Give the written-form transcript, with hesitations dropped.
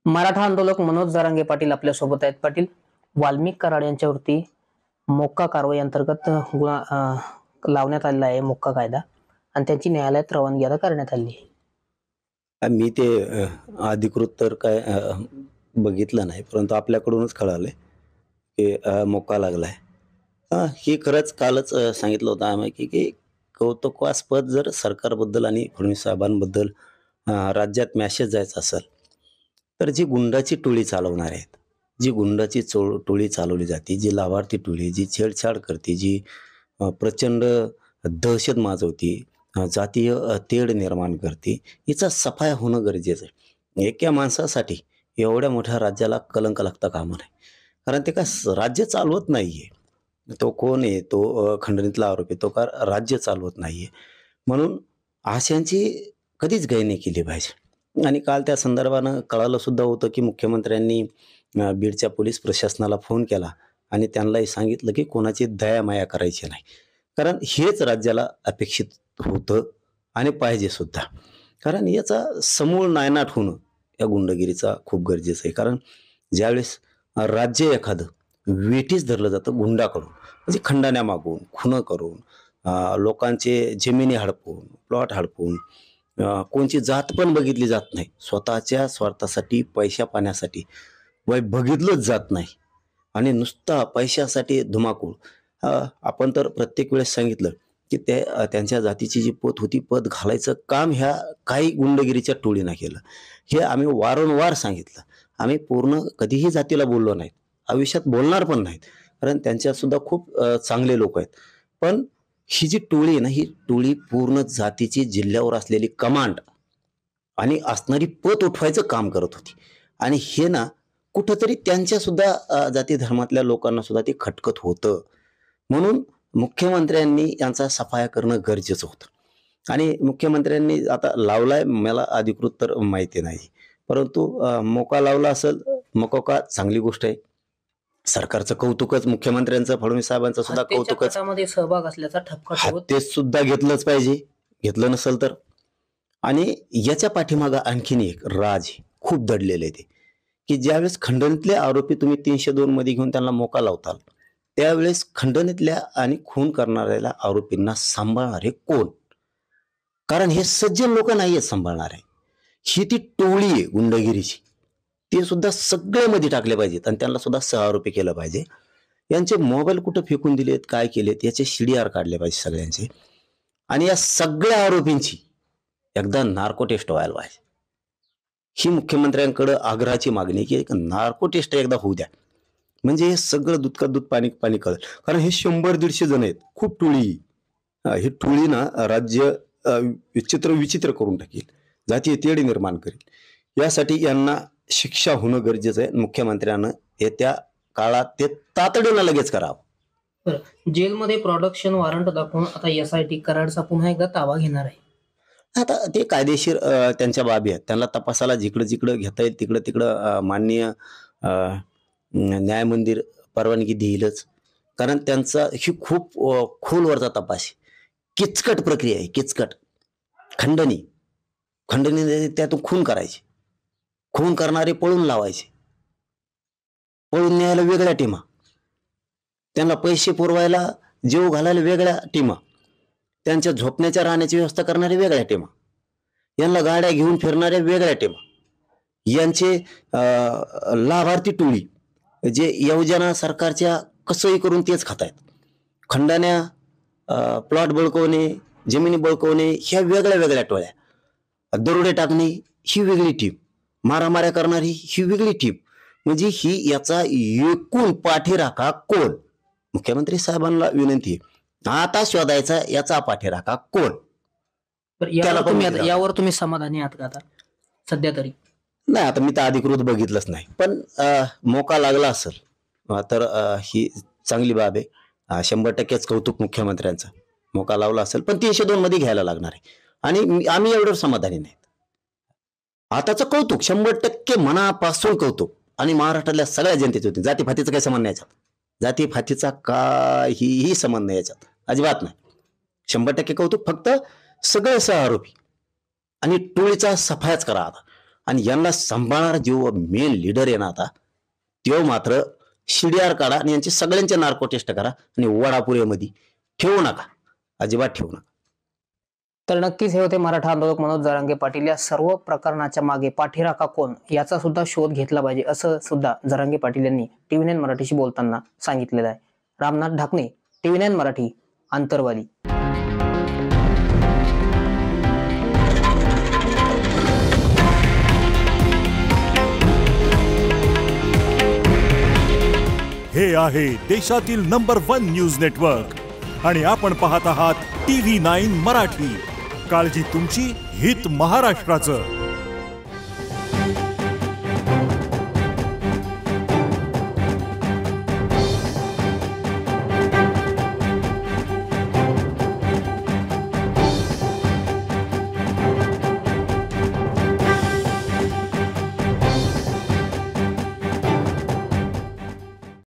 मराठा आंदोलक मनोज जरांगे पाटील आपल्या सोबत आहेत. पाटील, वाल्मिक कराड यांच्यावरती मोक्का कारवाई अंतर्गत गुन्हा लावण्यात आलेला आहे, मोक्का कायदा, आणि त्यांची न्यायालयात रवानगी आता करण्यात आली आहे. मी ते अधिकृत तर काय बघितलं नाही, परंतु आपल्याकडूनच कळालंय की मोका लागलाय. हे खरंच कालच सांगितलं होतं आम्ही की कौतुकास्पद जर सरकारबद्दल आणि फडणवीस साहेबांबद्दल राज्यात मॅसेज जायचा असेल, तर जी गुंडाची टोळी चालवणार आहेत, जी गुंडाची टोळी चालवली जाते, जी लाभार्थी टोळी, जी छेडछाड करते, जी प्रचंड दहशत माजवते, जातीय तेढ निर्माण करते, हिचा सफाया होणं गरजेचं आहे. एका माणसासाठी एवढ्या मोठ्या राज्याला कलंक लागता कामा नये. कारण ते काय राज्य चालवत नाहीये. तो कोण आहे? तो खंडणीतला आरोपी. तो का राज्य चालवत नाहीये. म्हणून अशांची कधीच गय नाही केली पाहिजे. आणि काल त्या संदर्भानं कळालं सुद्धा होतं, की मुख्यमंत्र्यांनी बीडच्या पोलीस प्रशासनाला फोन केला आणि त्यांनाही सांगितलं, की कोणाची दयामाया करायची नाही. कारण हेच राज्याला अपेक्षित होतं आणि पाहिजे सुद्धा. कारण याचा समूळ नायनाट होणं या गुंडगिरीचा खूप गरजेचं आहे. कारण ज्यावेळेस राज्य एखादं वेठीस धरलं जातं गुंडाकडून, म्हणजे खंडाण्या मागून, खुनं करून, लोकांचे जमिनी हडपून, प्लॉट हडपून, कोणची जात पण बघितली जात नाही. स्वतःच्या स्वार्थासाठी, पैशा पाण्यासाठी वय बघितलंच जात नाही आणि नुसता पैशासाठी धुमाकूळ. आपण तर प्रत्येक वेळेस सांगितलं की त्यांच्या जातीची जी पत होती, पत घालायचं काम ह्या काही गुंडगिरीच्या टोळीनं केलं. हे आम्ही वारंवार सांगितलं. आम्ही पूर्ण कधीही जातीला बोललो नाहीत, आयुष्यात बोलणार पण नाहीत, कारण त्यांच्यात सुद्धा खूप चांगले लोक आहेत. पण ही जी टोळी आहे ना, ही टोळी पूर्ण जातीची, जिल्ह्यावर असलेली कमांड आणि असणारी पत उठवायचं काम करत होती. आणि हे ना कुठंतरी त्यांच्या सुद्धा जाती धर्मातल्या लोकांना सुद्धा ते खटकत होतं. म्हणून मुख्यमंत्र्यांनी यांचा सफाया करणं गरजेचं होतं. आणि मुख्यमंत्र्यांनी आता लावलाय, मला अधिकृत तर माहिती नाही, परंतु मोका लावला असेल, मोका चांगली गोष्ट आहे. सरकारचं कौतुकच, मुख्यमंत्र्यांचं, फडणवीस साहेबांचं सुद्धा हत्येच्या कौतुकच. कटामध्ये सहभाग असल्याचा ठपका ठेवत हत्येत सुद्धा घेतलंच पाहिजे, घेतलं नसेल तर. आणि याच्या पाठीमागं आणखीन एक राज खूप दडलेलं आहे ते, की ज्यावेळेस खंडणीतले आरोपी तुम्ही 302 मध्ये घेऊन त्यांना मोका लावताल, त्यावेळेस खंडणीतल्या आणि खून करणाऱ्या आरोपींना सांभाळणारे कोण? कारण हे सज्जन लोक नाहीयेत सांभाळणारे. ही ती टोळी आहे गुंडगिरीची. ते सुद्धा सगळे मध्ये टाकले पाहिजेत आणि त्यांना सुद्धा सहआरोपी केलं पाहिजे. यांचे मोबाईल कुठं फेकून दिलेत, काय केलेत, याचे CDR काढले पाहिजे सगळ्यांचे. आणि या सगळ्या आरोपींची एकदा नार्को टेस्ट व्हायला पाहिजे. ही मुख्यमंत्र्यांकडे आग्रहाची मागणी, की एक नार्को टेस्ट एकदा होऊ द्या, म्हणजे हे सगळं दूध का दूध पाणी पाणी कळेल. कारण हे 100-150 जण आहेत, खूप टोळी. ही टोळी ना राज्य विचित्र करून टाकेल, जातीय तेढ निर्माण करेल. यासाठी यांना शिक्षा होणं गरजेचं आहे. मुख्यमंत्र्यानं येत्या काळात ते तातडीनं लगेच करावं. जेलमध्ये प्रोडक्शन वॉरंट दाखवून आता SIT कराडचा पुन्हा एकदा ताबा घेणार आहे. आता ते कायदेशीर त्यांच्या बाबी आहेत. त्यांना तपासाला जिकडं जिकडं घेता येईल तिकडं तिकडं माननीय न्यायमंदिर परवानगी देईलच. कारण त्यांचा ही खूप खोलवरचा तपास आहे. किचकट प्रक्रिया आहे, किचकट. खंडणी त्यातून खून करायचे, खून करणारे पळून लावायचे, पळून न्यायला वेगळ्या टीमा, त्यांना पैसे पुरवायला, जीव घालायला वेगळ्या टीमा, त्यांच्या झोपण्याच्या राहण्याची व्यवस्था करणाऱ्या वेगळ्या टीमा, यांना गाड्या घेऊन फिरणाऱ्या वेगळ्या टीमा, यांचे लाभार्थी टोळी जे योजना सरकारच्या कसंही करून तेच खातायत. खंडाण्या, प्लॉट बळकवणे, जमिनी बळकवणे, ह्या वेगळ्या वेगळ्या टोळ्या. दरोडे टाकणे ही वेगळी टीम, मारामाऱ्या करणारी ही वेगळी टीम. म्हणजे ही याचा एकूण पाठीराखा कोण? मुख्यमंत्री साहेबांना विनंती आहे, आता शोधायचा याचा पाठीराखा कोण? यावर तुम्ही समाधानी आहात का आता सध्या तरी? नाही, आता मी तर अधिकृत बघितलंच नाही, पण मोका लागला असेल तर ही चांगली बाब आहे. 100%च कौतुक मुख्यमंत्र्यांचं. मोका लावला असेल, पण 302 मध्ये घ्यायला लागणार आहे. आणि आम्ही एवढं समाधानी नाहीत. आताचं कौतुक 100% मनापासून कौतुक. आणि महाराष्ट्रातल्या सगळ्या जनतेचे होते. जातीफातीचं काही संबंध नाही याच्यात. जातीफातीचा काहीही संबंध नाही याच्यात, अजिबात नाही. 100% कौतुक. फक्त सगळे सहआरोपी आणि टोळीचा सफायाच करा आता. आणि यांना सांभाळणारा जो मेन लीडर आहे ना आता, तो मात्र शिडियार काढा आणि यांचे सगळ्यांचे नार्को टेस्ट करा आणि वडापुऱ्यामध्ये ठेवू नका, अजिबात ठेवू नका. तर नक्कीच हे होते मराठा आंदोलक मनोज जरांगे पाटील. या सर्व प्रकरणाच्या मागे पाठीराखा कोण याचा सुद्धा शोध घेतला पाहिजे असं सुद्धा जरांगे पाटील यांनी TV9 मराठीशी बोलताना सांगितलेलं आहे. रामनाथ ढाकणे, TV9 मराठी, आंतरवाली. हे आहे देशातील नंबर 1 न्यूज नेटवर्क आणि आपण पाहत आहात TV9 मराठी. काळजी तुमची, हित महाराष्ट्राचं.